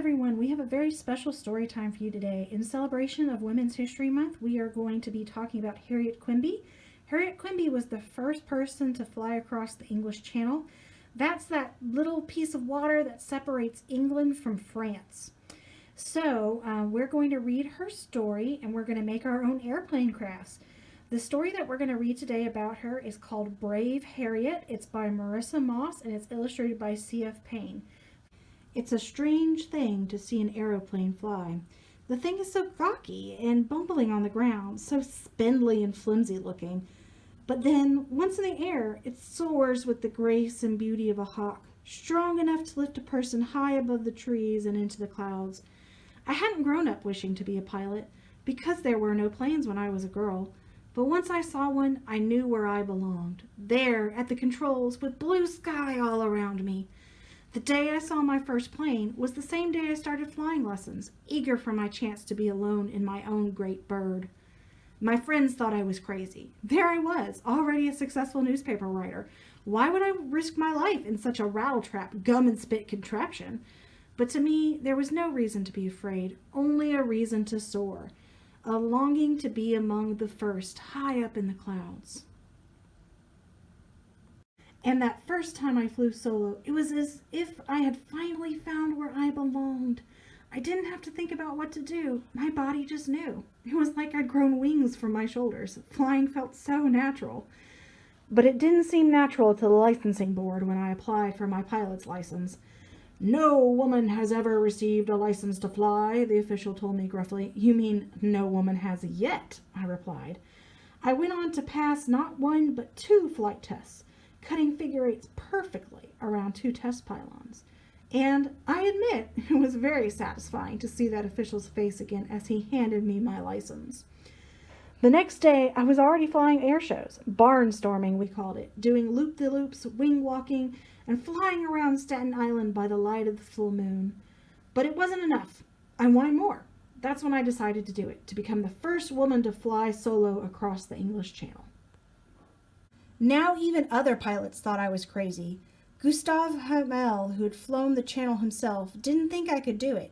everyone. We have a very special story time for you today. In celebration of Women's History Month, we are going to be talking about Harriet Quimby. Harriet Quimby was the first person to fly across the English Channel. That's that little piece of water that separates England from France. So we're going to read her story and we're going to make our own airplane crafts. The story that we're going to read today about her is called Brave Harriet. It's by Marissa Moss and it's illustrated by C.F. Payne. It's a strange thing to see an aeroplane fly. The thing is so gawky and bumbling on the ground, so spindly and flimsy looking. But then, once in the air, it soars with the grace and beauty of a hawk, strong enough to lift a person high above the trees and into the clouds. I hadn't grown up wishing to be a pilot, because there were no planes when I was a girl. But once I saw one, I knew where I belonged. There, at the controls, with blue sky all around me. The day I saw my first plane was the same day I started flying lessons, eager for my chance to be alone in my own great bird. My friends thought I was crazy. There I was, already a successful newspaper writer. Why would I risk my life in such a rattletrap, gum and spit contraption? But to me, there was no reason to be afraid, only a reason to soar, a longing to be among the first, high up in the clouds. And that first time I flew solo, it was as if I had finally found where I belonged. I didn't have to think about what to do. My body just knew. It was like I'd grown wings from my shoulders. Flying felt so natural. But it didn't seem natural to the licensing board when I applied for my pilot's license. "No woman has ever received a license to fly," the official told me gruffly. "You mean no woman has yet," I replied. I went on to pass not one but 2 flight tests, cutting figure eights perfectly around 2 test pylons. And I admit it was very satisfying to see that official's face again as he handed me my license. The next day, I was already flying air shows, barnstorming we called it, doing loop-de-loops, wing walking, and flying around Staten Island by the light of the full moon. But it wasn't enough. I wanted more. That's when I decided to do it, to become the first woman to fly solo across the English Channel. Now even other pilots thought I was crazy. Gustave Hamel, who had flown the Channel himself, didn't think I could do it.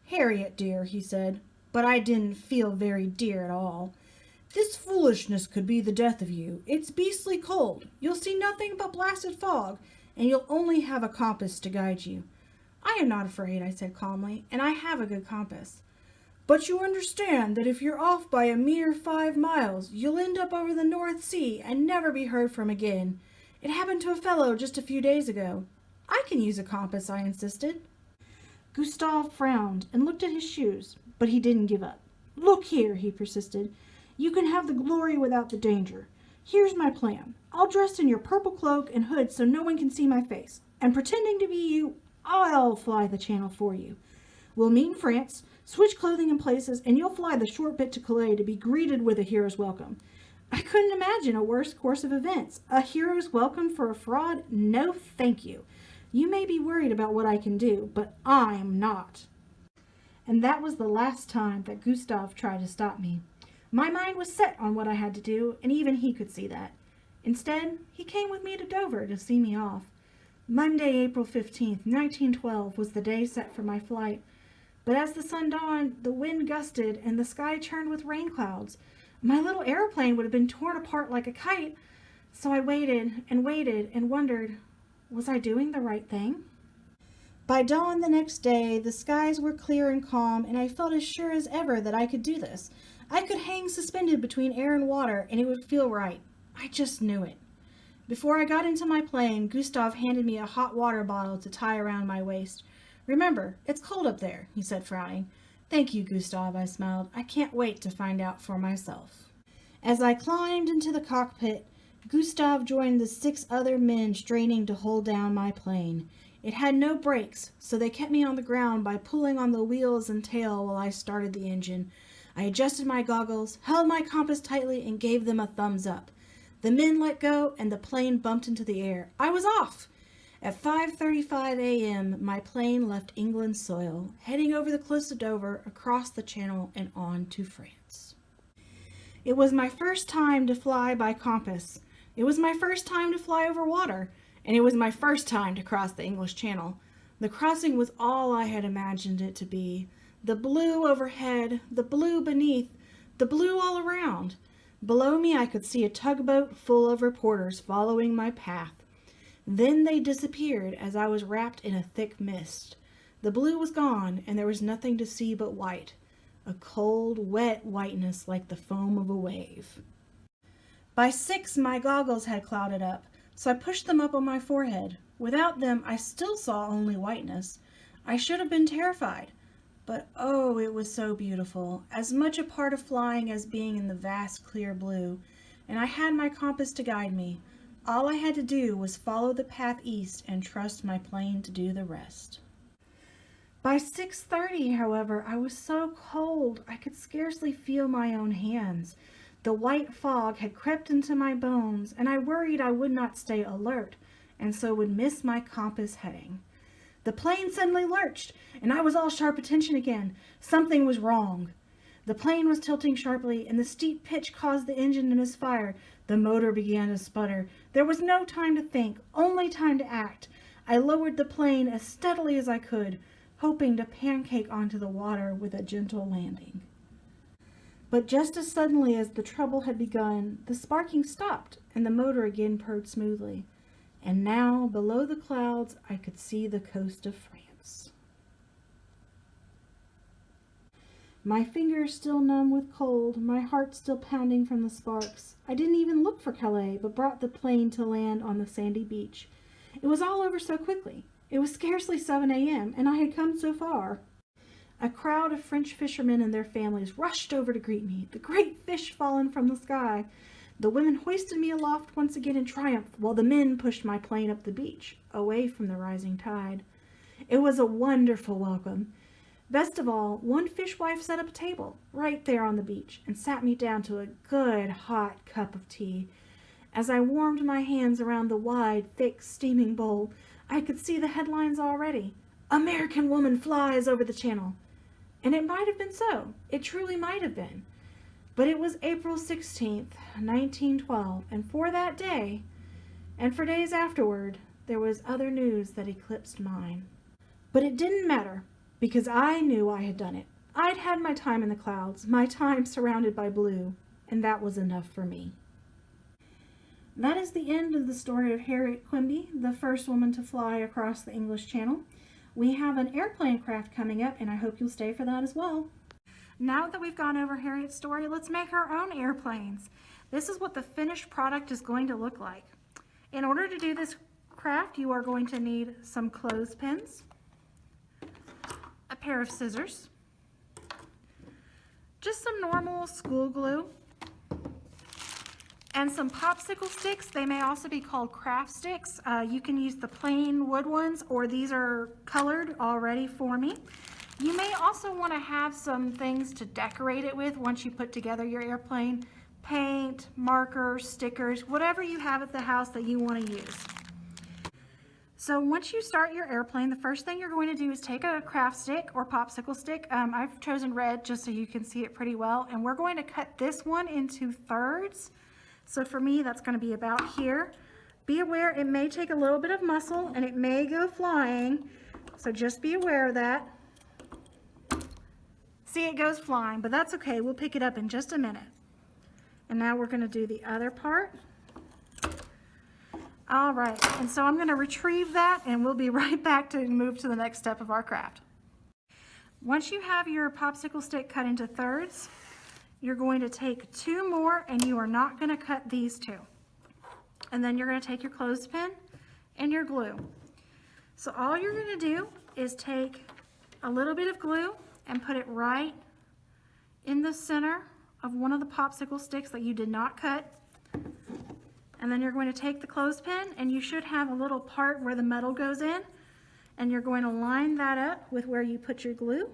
"Harriet, dear," he said, but I didn't feel very dear at all. "This foolishness could be the death of you. It's beastly cold. You'll see nothing but blasted fog, and you'll only have a compass to guide you." "I am not afraid," I said calmly, "and I have a good compass." "But you understand that if you're off by a mere 5 miles, you'll end up over the North Sea and never be heard from again. It happened to a fellow just a few days ago." "I can use a compass," I insisted. Gustave frowned and looked at his shoes, but he didn't give up. "Look here," he persisted. "You can have the glory without the danger. Here's my plan. I'll dress in your purple cloak and hood so no one can see my face, and pretending to be you, I'll fly the Channel for you. We'll meet in France, switch clothing in places, and you'll fly the short bit to Calais to be greeted with a hero's welcome." I couldn't imagine a worse course of events. A hero's welcome for a fraud? No, thank you. You may be worried about what I can do, but I'm not. And that was the last time that Gustave tried to stop me. My mind was set on what I had to do, and even he could see that. Instead, he came with me to Dover to see me off. Monday, April 15th, 1912 was the day set for my flight. But as the sun dawned, the wind gusted and the sky churned with rain clouds. My little airplane would have been torn apart like a kite. So I waited and wondered, was I doing the right thing? By dawn the next day, the skies were clear and calm, and I felt as sure as ever that I could do this. I could hang suspended between air and water, and it would feel right. I just knew it. Before I got into my plane, Gustave handed me a hot water bottle to tie around my waist. "Remember, it's cold up there," he said, frowning. "Thank you, Gustave," I smiled. "I can't wait to find out for myself." As I climbed into the cockpit, Gustave joined the 6 other men straining to hold down my plane. It had no brakes, so they kept me on the ground by pulling on the wheels and tail while I started the engine. I adjusted my goggles, held my compass tightly, and gave them a thumbs up. The men let go, and the plane bumped into the air. I was off! At 5:35 a.m., my plane left England's soil, heading over the cliffs of Dover, across the Channel, and on to France. It was my first time to fly by compass. It was my first time to fly over water, and it was my first time to cross the English Channel. The crossing was all I had imagined it to be. The blue overhead, the blue beneath, the blue all around. Below me I could see a tugboat full of reporters following my path. Then they disappeared as I was wrapped in a thick mist. The blue was gone, and there was nothing to see but white, a cold, wet whiteness like the foam of a wave. By 6, my goggles had clouded up, so I pushed them up on my forehead. Without them, I still saw only whiteness. I should have been terrified, but oh, it was so beautiful, as much a part of flying as being in the vast clear blue, and I had my compass to guide me. All I had to do was follow the path east and trust my plane to do the rest. By 6:30, however, I was so cold I could scarcely feel my own hands. The white fog had crept into my bones, and I worried I would not stay alert, and so would miss my compass heading. The plane suddenly lurched, and I was all sharp attention again. Something was wrong. The plane was tilting sharply, and the steep pitch caused the engine to misfire. The motor began to sputter. There was no time to think, only time to act. I lowered the plane as steadily as I could, hoping to pancake onto the water with a gentle landing. But just as suddenly as the trouble had begun, the sparking stopped, and the motor again purred smoothly. And now, below the clouds, I could see the coast of France. My fingers still numb with cold, my heart still pounding from the sparks. I didn't even look for Calais, but brought the plane to land on the sandy beach. It was all over so quickly. It was scarcely 7 a.m., and I had come so far. A crowd of French fishermen and their families rushed over to greet me, the great fish fallen from the sky. The women hoisted me aloft once again in triumph, while the men pushed my plane up the beach, away from the rising tide. It was a wonderful welcome. Best of all, one fishwife set up a table right there on the beach and sat me down to a good hot cup of tea. As I warmed my hands around the wide, thick, steaming bowl, I could see the headlines already. American woman flies over the channel. And it might have been so. It truly might have been. But it was April 16th, 1912, and for that day, and for days afterward, there was other news that eclipsed mine. But it didn't matter, because I knew I had done it. I'd had my time in the clouds, my time surrounded by blue, and that was enough for me. That is the end of the story of Harriet Quimby, the first woman to fly across the English Channel. We have an airplane craft coming up, and I hope you'll stay for that as well. Now that we've gone over Harriet's story, let's make our own airplanes. This is what the finished product is going to look like. In order to do this craft, you are going to need some clothespins, a pair of scissors, just some normal school glue, and some popsicle sticks. They may also be called craft sticks. You can use the plain wood ones, or these are colored already for me. You may also want to have some things to decorate it with once you put together your airplane. Paint, markers, stickers, whatever you have at the house that you want to use. So once you start your airplane, the first thing you're going to do is take a craft stick or popsicle stick. I've chosen red just so you can see it pretty well. And we're going to cut this one into thirds. So for me, that's going to be about here. Be aware it may take a little bit of muscle and it may go flying. So just be aware of that. See, it goes flying, but that's okay. We'll pick it up in just a minute. And now we're going to do the other part. All right, and so I'm going to retrieve that and we'll be right back to move to the next step of our craft. Once you have your popsicle stick cut into thirds, you're going to take 2 more, and you are not going to cut these 2. And then you're going to take your clothespin and your glue. So all you're going to do is take a little bit of glue and put it right in the center of one of the popsicle sticks that you did not cut. And then you're going to take the clothespin, and you should have a little part where the metal goes in, and you're going to line that up with where you put your glue,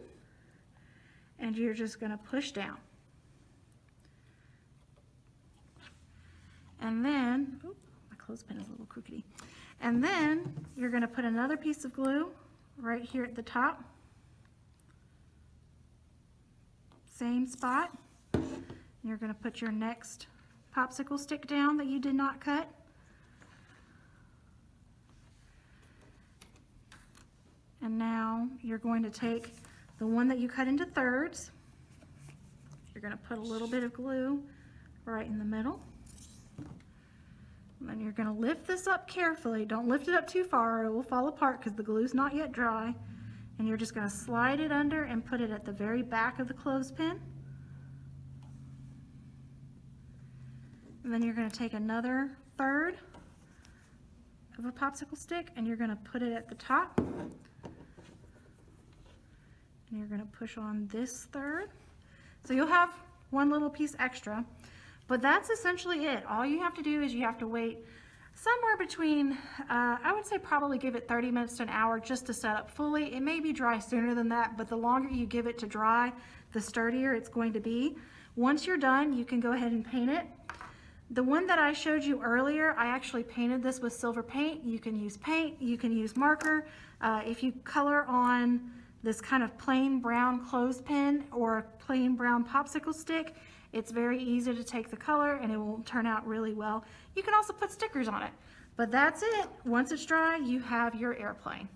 and you're just going to push down. And then, my clothespin is a little crookedy. And then you're going to put another piece of glue right here at the top. Same spot. You're going to put your next popsicle stick down that you did not cut. And now you're going to take the one that you cut into thirds. You're going to put a little bit of glue right in the middle. And then you're going to lift this up carefully. Don't lift it up too far or it will fall apart because the glue's not yet dry. And you're just going to slide it under and put it at the very back of the clothespin. And then you're going to take another third of a popsicle stick and you're going to put it at the top. And you're going to push on this third. So you'll have one little piece extra, but that's essentially it. All you have to do is you have to wait somewhere between, I would say probably give it 30 minutes to an hour just to set up fully. It may be dry sooner than that, but the longer you give it to dry, the sturdier it's going to be. Once you're done, you can go ahead and paint it. The one that I showed you earlier, I actually painted this with silver paint. You can use paint, you can use marker. If you color on this kind of plain brown clothespin or a plain brown popsicle stick, it's very easy to take the color and it will turn out really well. You can also put stickers on it. But that's it. Once it's dry, you have your airplane.